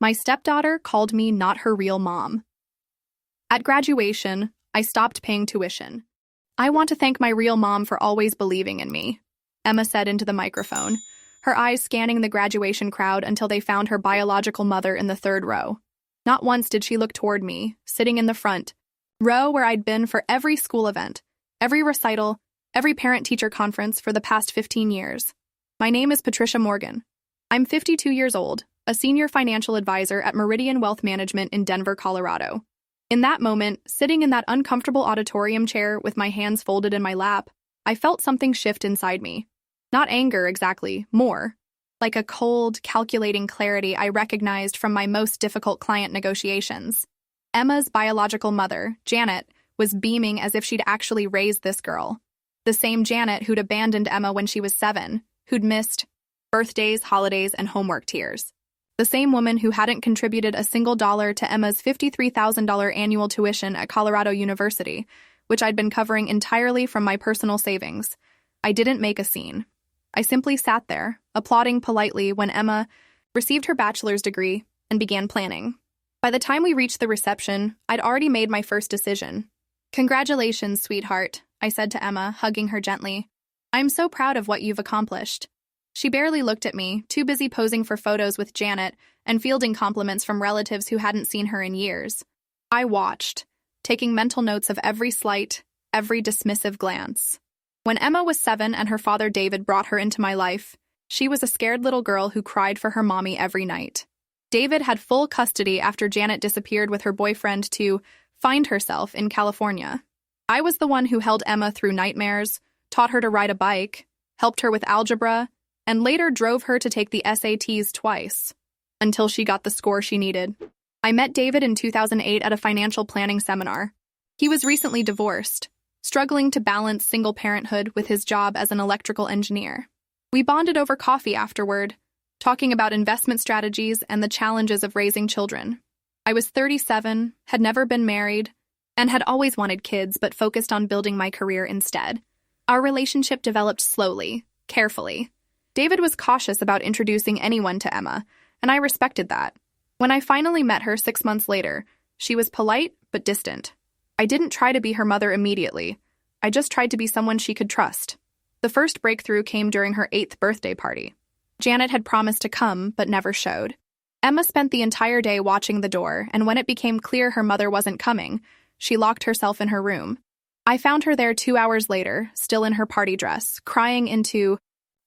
My stepdaughter called me not her real mom. At graduation, I stopped paying tuition. I want to thank my real mom for always believing in me, Emma said into the microphone, her eyes scanning the graduation crowd until they found her biological mother in the third row. Not once did she look toward me, sitting in the front row where I'd been for every school event, every recital, every parent-teacher conference for the past 15 years. My name is Patricia Morgan. I'm 52 years old, a senior financial advisor at Meridian Wealth Management in Denver, Colorado. In that moment, sitting in that uncomfortable auditorium chair with my hands folded in my lap, I felt something shift inside me. Not anger exactly, more like a cold, calculating clarity I recognized from my most difficult client negotiations. Emma's biological mother, Janet, was beaming as if she'd actually raised this girl. The same Janet who'd abandoned Emma when she was 7, who'd missed birthdays, holidays, and homework tears. The same woman who hadn't contributed a single dollar to Emma's $53,000 annual tuition at Colorado University, which I'd been covering entirely from my personal savings. I didn't make a scene. I simply sat there, applauding politely when Emma received her bachelor's degree and began planning. By the time we reached the reception, I'd already made my first decision. "Congratulations, sweetheart," I said to Emma, hugging her gently. "I'm so proud of what you've accomplished." She barely looked at me, too busy posing for photos with Janet and fielding compliments from relatives who hadn't seen her in years. I watched, taking mental notes of every slight, every dismissive glance. When Emma was 7 and her father David brought her into my life, she was a scared little girl who cried for her mommy every night. David had full custody after Janet disappeared with her boyfriend to find herself in California. I was the one who held Emma through nightmares, taught her to ride a bike, helped her with algebra, and later drove her to take the SATs twice, until she got the score she needed. I met David in 2008 at a financial planning seminar. He was recently divorced, struggling to balance single parenthood with his job as an electrical engineer. We bonded over coffee afterward, talking about investment strategies and the challenges of raising children. I was 37, had never been married, and had always wanted kids but focused on building my career instead. Our relationship developed slowly, carefully. David was cautious about introducing anyone to Emma, and I respected that. When I finally met her 6 months later, she was polite but distant. I didn't try to be her mother immediately. I just tried to be someone she could trust. The first breakthrough came during her 8th birthday party. Janet had promised to come, but never showed. Emma spent the entire day watching the door, and when it became clear her mother wasn't coming, she locked herself in her room. I found her there 2 hours later, still in her party dress, crying into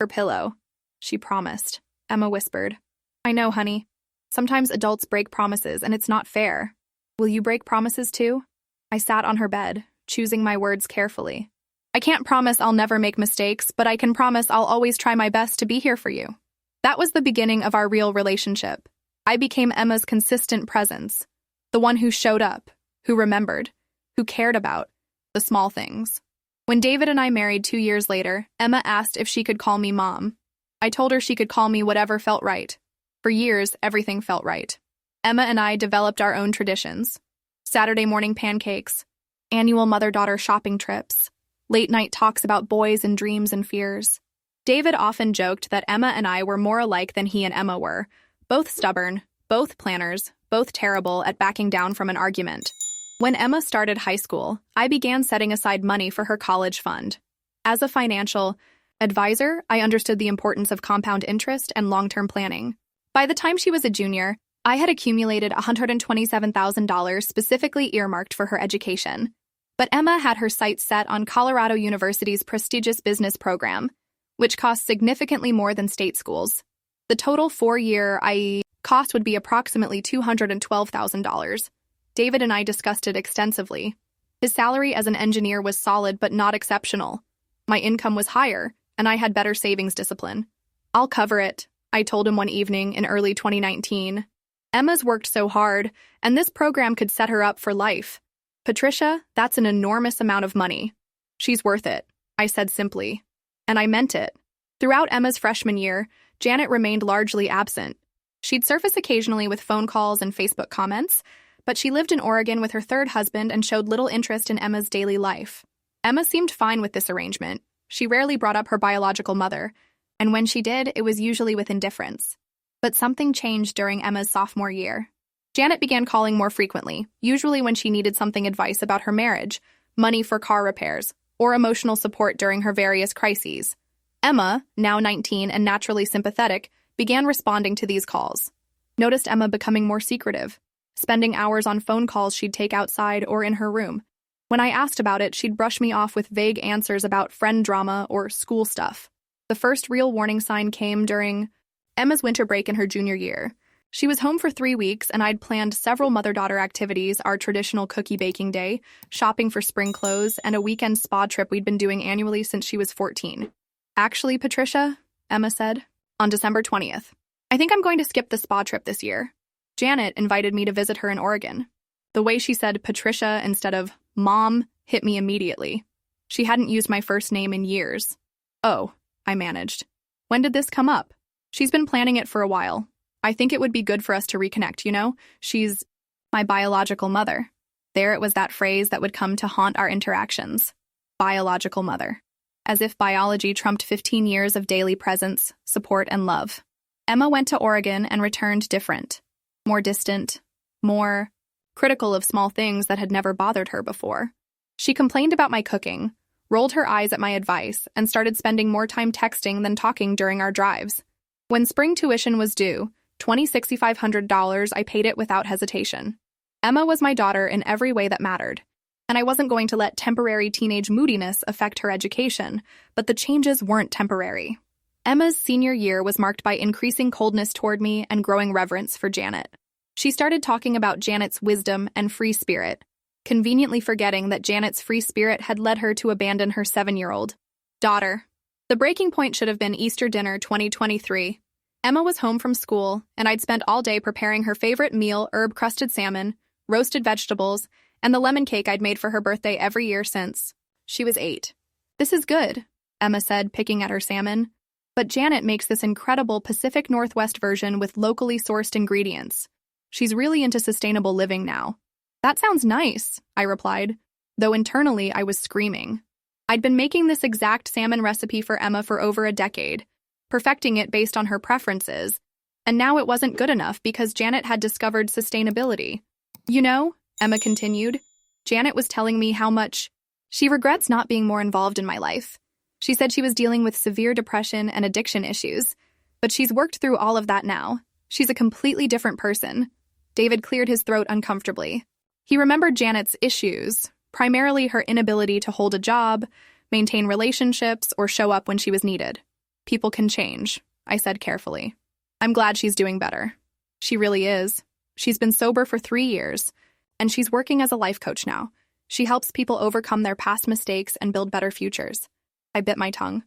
her pillow. "She promised," Emma whispered. "I know, honey. Sometimes adults break promises, and it's not fair. Will you break promises too?" I sat on her bed, choosing my words carefully. "I can't promise I'll never make mistakes, but I can promise I'll always try my best to be here for you." That was the beginning of our real relationship. I became Emma's consistent presence, the one who showed up, who remembered, who cared about the small things. When David and I married 2 years later, Emma asked if she could call me Mom. I told her she could call me whatever felt right. For years, everything felt right. Emma and I developed our own traditions. Saturday morning pancakes, annual mother-daughter shopping trips, late-night talks about boys and dreams and fears. David often joked that Emma and I were more alike than he and Emma were, both stubborn, both planners, both terrible at backing down from an argument. When Emma started high school, I began setting aside money for her college fund. As a financial advisor, I understood the importance of compound interest and long-term planning. By the time she was a junior, I had accumulated $127,000 specifically earmarked for her education. But Emma had her sights set on Colorado University's prestigious business program, which cost significantly more than state schools. The total 4-year IE cost would be approximately $212,000. David and I discussed it extensively. His salary as an engineer was solid but not exceptional. My income was higher, and I had better savings discipline. "I'll cover it," I told him one evening in early 2019. "Emma's worked so hard, and this program could set her up for life. Patricia, that's an enormous amount of money. She's worth it," I said simply. And I meant it. Throughout Emma's freshman year, Janet remained largely absent. She'd surface occasionally with phone calls and Facebook comments, but she lived in Oregon with her third husband and showed little interest in Emma's daily life. Emma seemed fine with this arrangement. She rarely brought up her biological mother, and when she did, it was usually with indifference. But something changed during Emma's sophomore year. Janet began calling more frequently, usually when she needed something advice about her marriage, money for car repairs, or emotional support during her various crises. Emma, now 19 and naturally sympathetic, began responding to these calls. Noticed Emma becoming more secretive, spending hours on phone calls she'd take outside or in her room. When I asked about it, she'd brush me off with vague answers about friend drama or school stuff. The first real warning sign came during Emma's winter break in her junior year. She was home for 3 weeks, and I'd planned several mother-daughter activities, our traditional cookie baking day, shopping for spring clothes, and a weekend spa trip we'd been doing annually since she was 14. "Actually, Patricia," Emma said, on December 20th, "I think I'm going to skip the spa trip this year." Janet invited me to visit her in Oregon. The way she said Patricia instead of Mom hit me immediately. She hadn't used my first name in years. "Oh," I managed. "When did this come up?" "She's been planning it for a while. I think it would be good for us to reconnect, you know? She's my biological mother." There it was, that phrase that would come to haunt our interactions. Biological mother. As if biology trumped 15 years of daily presence, support, and love. Emma went to Oregon and returned different. More distant. More critical of small things that had never bothered her before. She complained about my cooking, rolled her eyes at my advice, and started spending more time texting than talking during our drives. When spring tuition was due, $2,600, I paid it without hesitation. Emma was my daughter in every way that mattered, and I wasn't going to let temporary teenage moodiness affect her education, but the changes weren't temporary. Emma's senior year was marked by increasing coldness toward me and growing reverence for Janet. She started talking about Janet's wisdom and free spirit, conveniently forgetting that Janet's free spirit had led her to abandon her 7-year-old daughter. The breaking point should have been Easter dinner 2023. Emma was home from school, and I'd spent all day preparing her favorite meal, herb-crusted salmon, roasted vegetables, and the lemon cake I'd made for her birthday every year since she was 8. "This is good," Emma said, picking at her salmon. "But Janet makes this incredible Pacific Northwest version with locally sourced ingredients. She's really into sustainable living now." "That sounds nice," I replied, though internally I was screaming. I'd been making this exact salmon recipe for Emma for over a decade, perfecting it based on her preferences, and now it wasn't good enough because Janet had discovered sustainability. "You know," Emma continued, "Janet was telling me how much she regrets not being more involved in my life. She said she was dealing with severe depression and addiction issues, but she's worked through all of that now. She's a completely different person." David cleared his throat uncomfortably. He remembered Janet's issues, primarily her inability to hold a job, maintain relationships, or show up when she was needed. "People can change," I said carefully. "I'm glad she's doing better." "She really is. She's been sober for 3 years, and she's working as a life coach now. She helps people overcome their past mistakes and build better futures." I bit my tongue.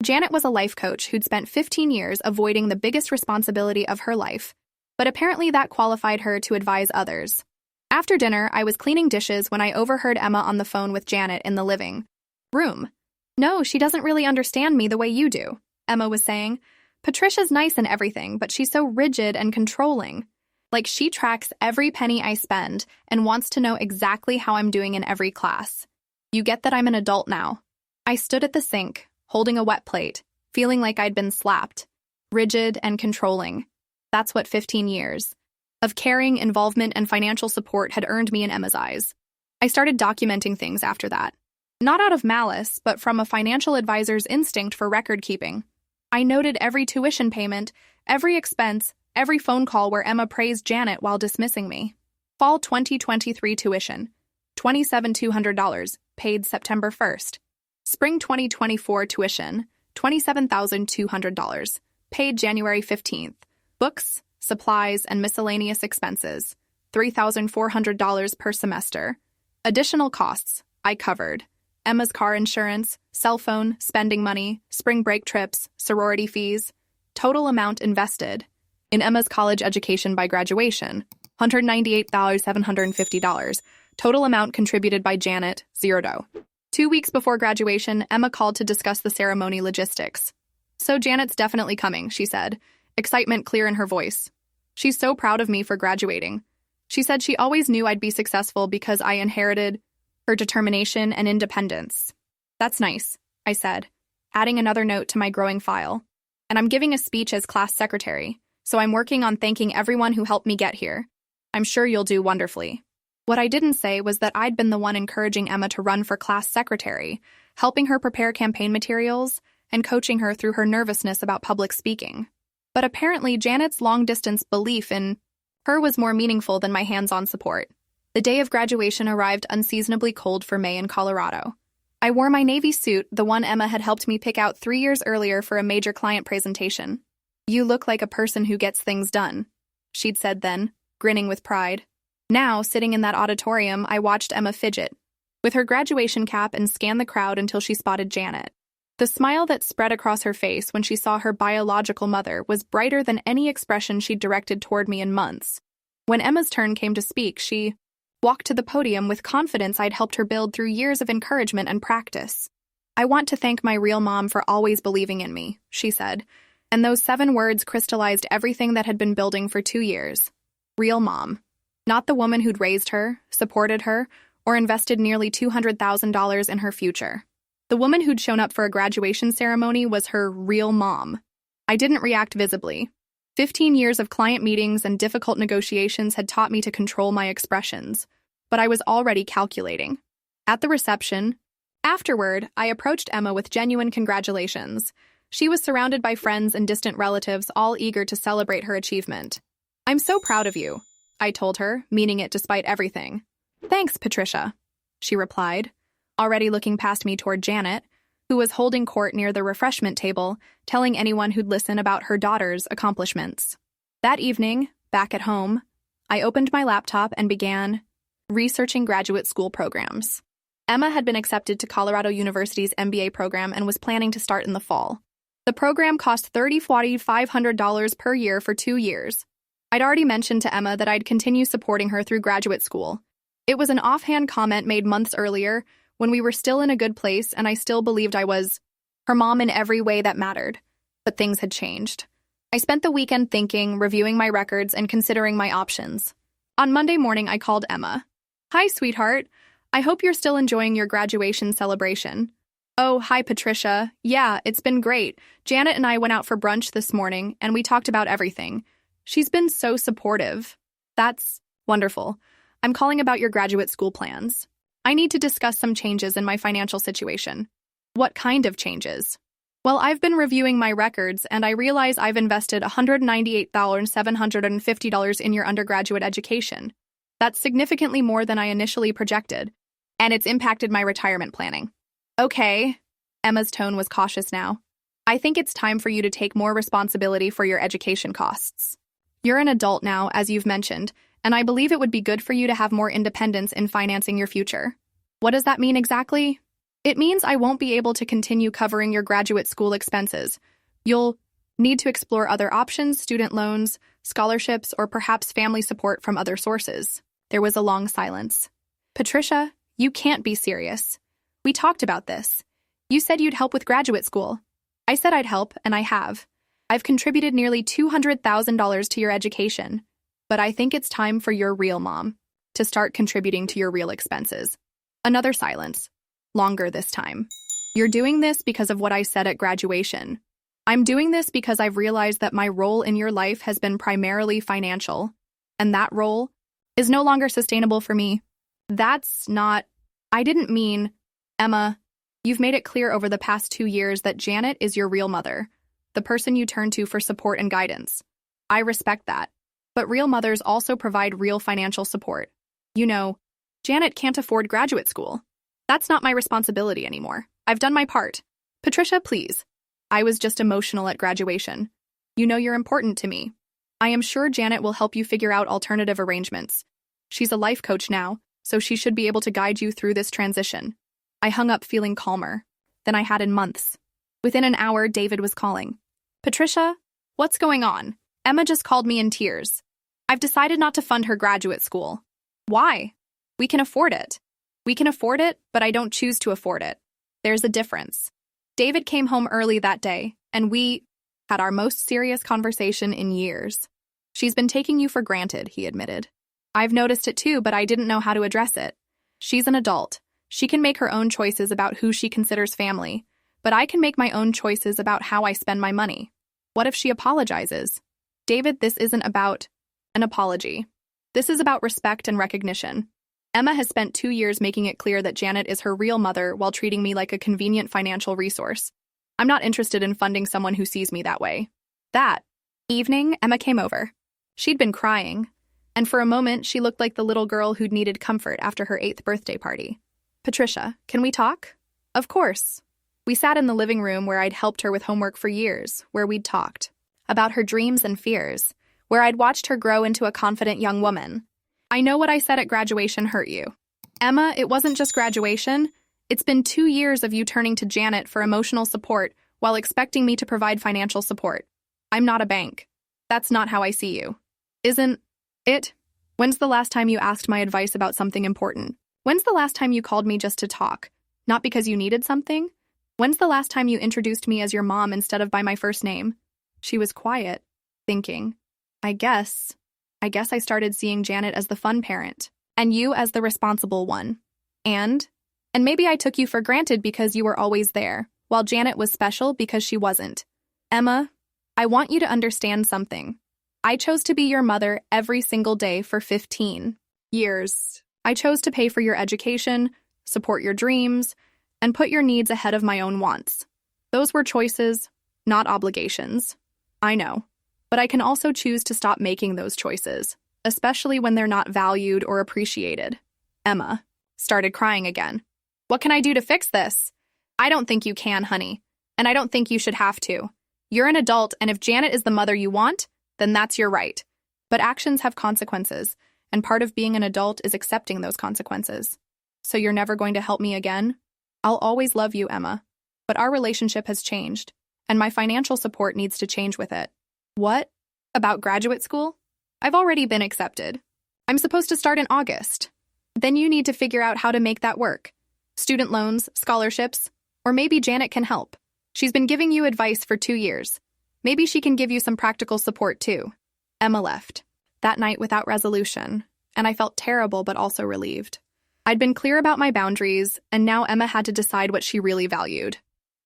Janet was a life coach who'd spent 15 years avoiding the biggest responsibility of her life, but apparently that qualified her to advise others. After dinner, I was cleaning dishes when I overheard Emma on the phone with Janet in the living room. "No, she doesn't really understand me the way you do," Emma was saying. "Patricia's nice and everything, but she's so rigid and controlling. Like, she tracks every penny I spend and wants to know exactly how I'm doing in every class. You get that I'm an adult now." I stood at the sink, holding a wet plate, feeling like I'd been slapped. Rigid and controlling. That's what 15 years of caring, involvement, and financial support had earned me in Emma's eyes. I started documenting things after that. Not out of malice, but from a financial advisor's instinct for record-keeping. I noted every tuition payment, every expense, every phone call where Emma praised Janet while dismissing me. Fall 2023 tuition, $27,200, paid September 1st. Spring 2024 tuition, $27,200, paid January 15th. Books, supplies, and miscellaneous expenses, $3,400 per semester. Additional costs, I covered. Emma's car insurance, cell phone, spending money, spring break trips, sorority fees. Total amount invested in Emma's college education by graduation, $198,750. Total amount contributed by Janet, $0. 2 weeks before graduation, Emma called to discuss the ceremony logistics. "So Janet's definitely coming," she said, excitement clear in her voice. "She's so proud of me for graduating. She said she always knew I'd be successful because I inherited her determination and independence." "That's nice," I said, adding another note to my growing file. "And I'm giving a speech as class secretary. so I'm working on thanking everyone who helped me get here. I'm sure you'll do wonderfully. What I didn't say was that I'd been the one encouraging Emma to run for class secretary, helping her prepare campaign materials, and coaching her through her nervousness about public speaking. But apparently Janet's long-distance belief in her was more meaningful than my hands-on support. The day of graduation arrived unseasonably cold for May in Colorado. I wore my navy suit, the one Emma had helped me pick out 3 years earlier for a major client presentation. "You look like a person who gets things done," she'd said then, grinning with pride. Now, sitting in that auditorium, I watched Emma fidget with her graduation cap and scan the crowd until she spotted Janet. The smile that spread across her face when she saw her biological mother was brighter than any expression she'd directed toward me in months. When Emma's turn came to speak, she walked to the podium with confidence I'd helped her build through years of encouragement and practice. "I want to thank my real mom for always believing in me," she said, and those 7 words crystallized everything that had been building for 2 years. Real mom. Not the woman who'd raised her, supported her, or invested nearly $200,000 in her future. The woman who'd shown up for a graduation ceremony was her real mom. I didn't react visibly. 15 years of client meetings and difficult negotiations had taught me to control my expressions, but I was already calculating. At the reception, afterward, I approached Emma with genuine congratulations. She was surrounded by friends and distant relatives, all eager to celebrate her achievement. "I'm so proud of you," I told her, meaning it despite everything. "Thanks, Patricia," she replied, already looking past me toward Janet, who was holding court near the refreshment table, telling anyone who'd listen about her daughter's accomplishments. That evening, back at home, I opened my laptop and began researching graduate school programs. Emma had been accepted to Colorado University's MBA program and was planning to start in the fall. The program cost $3,500 per year for 2 years. I'd already mentioned to Emma that I'd continue supporting her through graduate school. It was an offhand comment made months earlier when we were still in a good place and I still believed I was her mom in every way that mattered. But things had changed. I spent the weekend thinking, reviewing my records, and considering my options. On Monday morning, I called Emma. "Hi, sweetheart. I hope you're still enjoying your graduation celebration." "Oh, hi, Patricia. Yeah, it's been great. Janet and I went out for brunch this morning, and we talked about everything. She's been so supportive." "That's wonderful. I'm calling about your graduate school plans. I need to discuss some changes in my financial situation." "What kind of changes?" "Well, I've been reviewing my records, and I realize I've invested $198,750 in your undergraduate education. That's significantly more than I initially projected, and it's impacted my retirement planning." "Okay." Emma's tone was cautious now. "I think it's time for you to take more responsibility for your education costs. You're an adult now, as you've mentioned, and I believe it would be good for you to have more independence in financing your future." "What does that mean exactly?" "It means I won't be able to continue covering your graduate school expenses. You'll need to explore other options, student loans, scholarships, or perhaps family support from other sources." There was a long silence. "Patricia, you can't be serious. We talked about this. You said you'd help with graduate school." "I said I'd help, and I have. I've contributed nearly $200,000 to your education. But I think it's time for your real mom to start contributing to your real expenses." Another silence. Longer this time. "You're doing this because of what I said at graduation. I'm doing this because I've realized that my role in your life has been primarily financial, and that role is no longer sustainable for me." "That's not—" "I didn't mean—" "Emma, you've made it clear over the past 2 years that Janet is your real mother, the person you turn to for support and guidance. I respect that. But real mothers also provide real financial support. You know, Janet can't afford graduate school. That's not my responsibility anymore. I've done my part. Patricia, please. I was just emotional at graduation. You know you're important to me. I am sure Janet will help you figure out alternative arrangements. She's a life coach now, so she should be able to guide you through this transition." I hung up feeling calmer than I had in months. Within an hour, David was calling. "Patricia, what's going on?" Emma just called me in tears. "I've decided not to fund her graduate school." "Why?" "We can afford it." "We can afford it, but I don't choose to afford it. There's a difference." David came home early that day, and we had our most serious conversation in years. "She's been taking you for granted," he admitted. "I've noticed it too, but I didn't know how to address it. She's an adult. She can make her own choices about who she considers family, but I can make my own choices about how I spend my money. What if she apologizes?" David, this isn't about an apology. This is about respect and recognition. Emma has spent 2 years making it clear that Janet is her real mother while treating me like a convenient financial resource. I'm not interested in funding someone who sees me that way. That evening, Emma came over. She'd been crying, and for a moment, she looked like the little girl who'd needed comfort after her 8th birthday party. Patricia, can we talk? Of course. We sat in the living room where I'd helped her with homework for years, where we'd talked about her dreams and fears, where I'd watched her grow into a confident young woman. I know what I said at graduation hurt you. Emma, it wasn't just graduation. It's been 2 years of you turning to Janet for emotional support while expecting me to provide financial support. I'm not a bank. That's not how I see you. Isn't it? When's the last time you asked my advice about something important? When's the last time you called me just to talk? Not because you needed something? When's the last time you introduced me as your mom instead of by my first name? She was quiet, thinking. I guess I started seeing Janet as the fun parent, and you as the responsible one. And maybe I took you for granted because you were always there, while Janet was special because she wasn't. Emma, I want you to understand something. I chose to be your mother every single day for 15 years. I chose to pay for your education, support your dreams, and put your needs ahead of my own wants. Those were choices, not obligations. I know. But I can also choose to stop making those choices, especially when they're not valued or appreciated. Emma started crying again. What can I do to fix this? I don't think you can, honey. And I don't think you should have to. You're an adult, and if Janet is the mother you want, then that's your right. But actions have consequences, and part of being an adult is accepting those consequences. So you're never going to help me again? I'll always love you, Emma. But our relationship has changed, and my financial support needs to change with it. What? About graduate school? I've already been accepted. I'm supposed to start in August. Then you need to figure out how to make that work. Student loans, scholarships, or maybe Janet can help. She's been giving you advice for 2 years. Maybe she can give you some practical support too. Emma left that night without resolution, and I felt terrible but also relieved. I'd been clear about my boundaries, and now Emma had to decide what she really valued.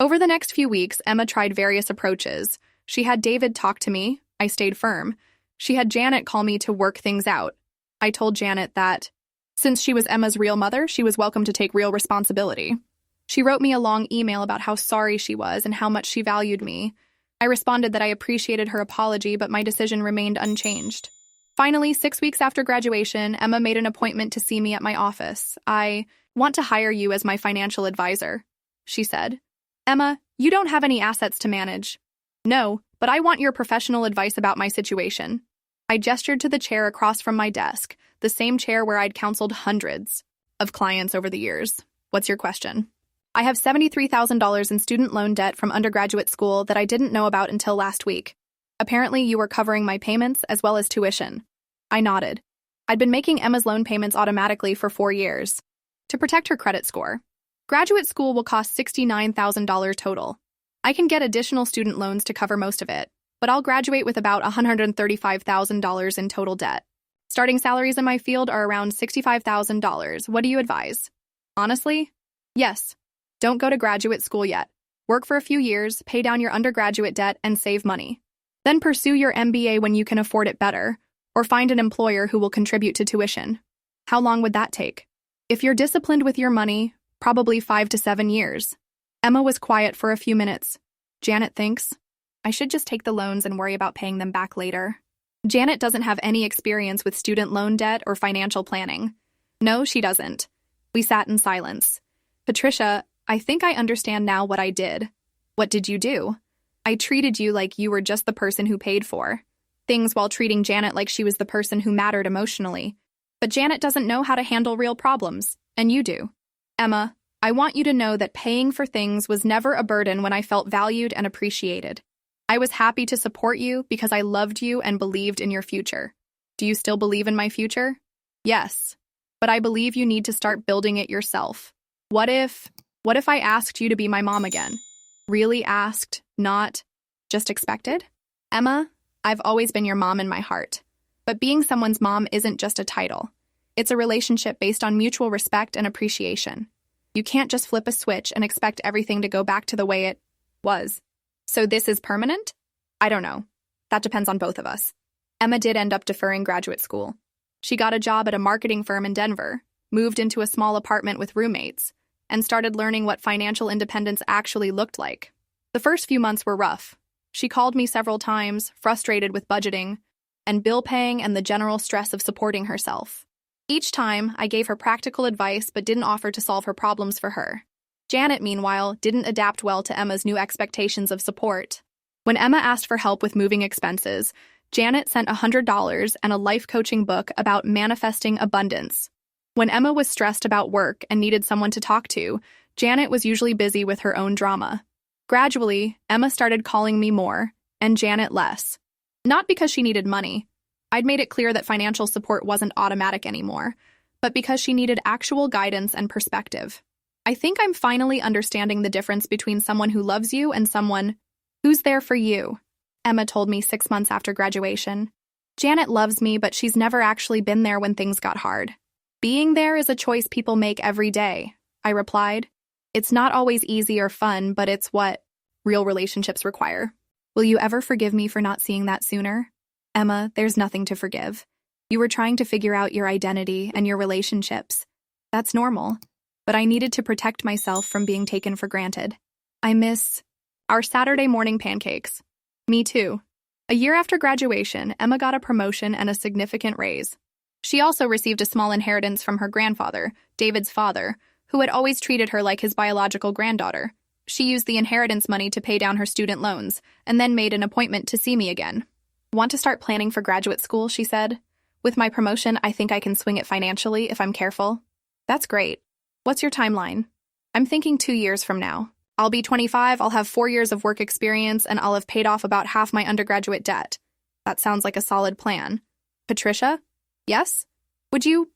Over the next few weeks, Emma tried various approaches. She had David talk to me. I stayed firm. She had Janet call me to work things out. I told Janet that, since she was Emma's real mother, she was welcome to take real responsibility. She wrote me a long email about how sorry she was and how much she valued me. I responded that I appreciated her apology, but my decision remained unchanged. Finally, 6 weeks after graduation, Emma made an appointment to see me at my office. I want to hire you as my financial advisor, she said. Emma, you don't have any assets to manage. No, but I want your professional advice about my situation. I gestured to the chair across from my desk, the same chair where I'd counseled hundreds of clients over the years. What's your question? I have $73,000 in student loan debt from undergraduate school that I didn't know about until last week. Apparently, you were covering my payments as well as tuition. I nodded. I'd been making Emma's loan payments automatically for 4 years to protect her credit score. Graduate school will cost $69,000 total. I can get additional student loans to cover most of it, but I'll graduate with about $135,000 in total debt. Starting salaries in my field are around $65,000. What do you advise? Honestly? Yes. Don't go to graduate school yet. Work for a few years, pay down your undergraduate debt, and save money. Then pursue your MBA when you can afford it better, or find an employer who will contribute to tuition. How long would that take? If you're disciplined with your money, probably 5 to 7 years. Emma was quiet for a few minutes. Janet thinks, I should just take the loans and worry about paying them back later. Janet doesn't have any experience with student loan debt or financial planning. No, she doesn't. We sat in silence. Patricia, I think I understand now what I did. What did you do? I treated you like you were just the person who paid for things while treating Janet like she was the person who mattered emotionally. But Janet doesn't know how to handle real problems, and you do. Emma, I want you to know that paying for things was never a burden when I felt valued and appreciated. I was happy to support you because I loved you and believed in your future. Do you still believe in my future? Yes. But I believe you need to start building it yourself. What if I asked you to be my mom again? Really asked, not just expected? Emma, I've always been your mom in my heart. But being someone's mom isn't just a title. It's a relationship based on mutual respect and appreciation. You can't just flip a switch and expect everything to go back to the way it was. So this is permanent? I don't know. That depends on both of us. Emma did end up deferring graduate school. She got a job at a marketing firm in Denver, moved into a small apartment with roommates, and started learning what financial independence actually looked like. The first few months were rough. She called me several times, frustrated with budgeting and bill paying and the general stress of supporting herself. Each time, I gave her practical advice but didn't offer to solve her problems for her. Janet, meanwhile, didn't adapt well to Emma's new expectations of support. When Emma asked for help with moving expenses, Janet sent $100 and a life coaching book about manifesting abundance. When Emma was stressed about work and needed someone to talk to, Janet was usually busy with her own drama. Gradually, Emma started calling me more, and Janet less. Not because she needed money. I'd made it clear that financial support wasn't automatic anymore, but because she needed actual guidance and perspective. I think I'm finally understanding the difference between someone who loves you and someone who's there for you, Emma told me 6 months after graduation. Janet loves me, but she's never actually been there when things got hard. Being there is a choice people make every day, I replied. It's not always easy or fun, but it's what real relationships require. Will you ever forgive me for not seeing that sooner? Emma, there's nothing to forgive. You were trying to figure out your identity and your relationships. That's normal, but I needed to protect myself from being taken for granted. I miss our Saturday morning pancakes. Me too. A year after graduation, Emma got a promotion and a significant raise. She also received a small inheritance from her grandfather, David's father, who had always treated her like his biological granddaughter. She used the inheritance money to pay down her student loans, and then made an appointment to see me again. Want to start planning for graduate school, she said. With my promotion, I think I can swing it financially if I'm careful. That's great. What's your timeline? I'm thinking 2 years from now. I'll be 25, I'll have 4 years of work experience, and I'll have paid off about half my undergraduate debt. That sounds like a solid plan. Patricia? Yes? Would you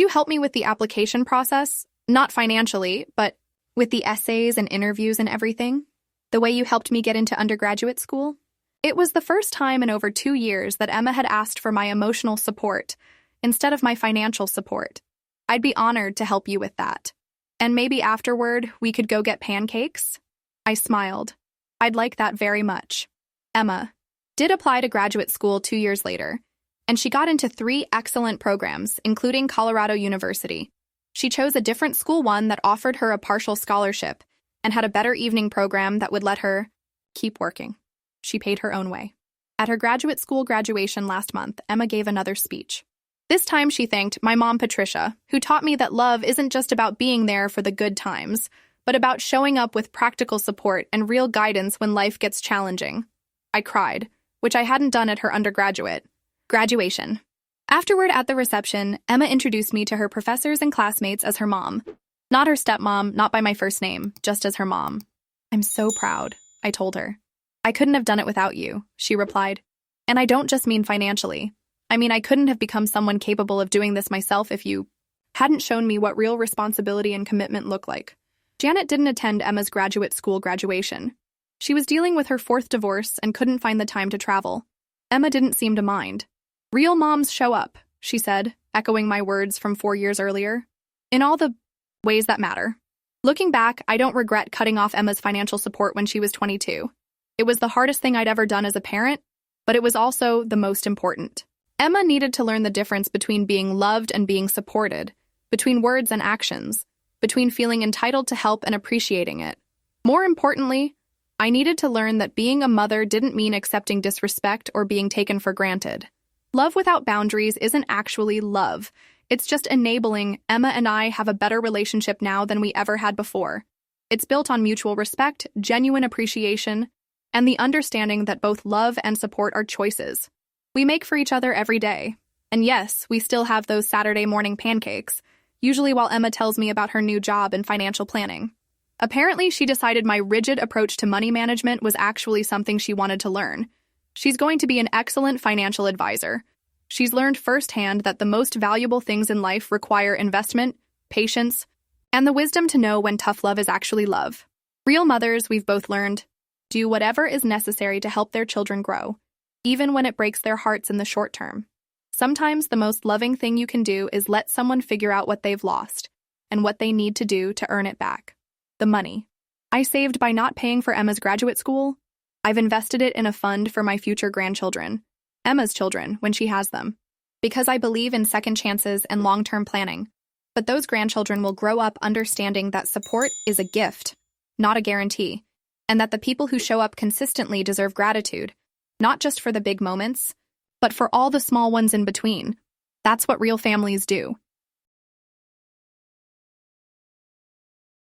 help me with the application process? Not financially, but with the essays and interviews and everything? The way you helped me get into undergraduate school? It was the first time in over 2 years that Emma had asked for my emotional support instead of my financial support. I'd be honored to help you with that. And maybe afterward, we could go get pancakes? I smiled. I'd like that very much. Emma did apply to graduate school 2 years later, and she got into 3 excellent programs, including Colorado University. She chose a different school one that offered her a partial scholarship and had a better evening program that would let her keep working. She paid her own way. At her graduate school graduation last month, Emma gave another speech. This time she thanked my mom, Patricia, who taught me that love isn't just about being there for the good times, but about showing up with practical support and real guidance when life gets challenging. I cried, which I hadn't done at her undergraduate graduation. Afterward, at the reception, Emma introduced me to her professors and classmates as her mom. Not her stepmom, not by my first name, just as her mom. I'm so proud, I told her. I couldn't have done it without you, she replied. And I don't just mean financially. I mean, I couldn't have become someone capable of doing this myself if you hadn't shown me what real responsibility and commitment look like. Janet didn't attend Emma's graduate school graduation. She was dealing with her 4th divorce and couldn't find the time to travel. Emma didn't seem to mind. Real moms show up, she said, echoing my words from 4 years earlier. In all the ways that matter. Looking back, I don't regret cutting off Emma's financial support when she was 22. It was the hardest thing I'd ever done as a parent, but it was also the most important. Emma needed to learn the difference between being loved and being supported, between words and actions, between feeling entitled to help and appreciating it. More importantly, I needed to learn that being a mother didn't mean accepting disrespect or being taken for granted. Love without boundaries isn't actually love. It's just enabling. Emma and I have a better relationship now than we ever had before. It's built on mutual respect, genuine appreciation, and the understanding that both love and support are choices we make for each other every day. And yes, we still have those Saturday morning pancakes, usually while Emma tells me about her new job and financial planning. Apparently, she decided my rigid approach to money management was actually something she wanted to learn. She's going to be an excellent financial advisor. She's learned firsthand that the most valuable things in life require investment, patience, and the wisdom to know when tough love is actually love. Real mothers, we've both learned, do whatever is necessary to help their children grow, even when it breaks their hearts in the short term. Sometimes the most loving thing you can do is let someone figure out what they've lost and what they need to do to earn it back. The money I saved by not paying for Emma's graduate school, I've invested it in a fund for my future grandchildren, Emma's children, when she has them, because I believe in second chances and long-term planning. But those grandchildren will grow up understanding that support is a gift, not a guarantee, and that the people who show up consistently deserve gratitude, not just for the big moments, but for all the small ones in between. That's what real families do.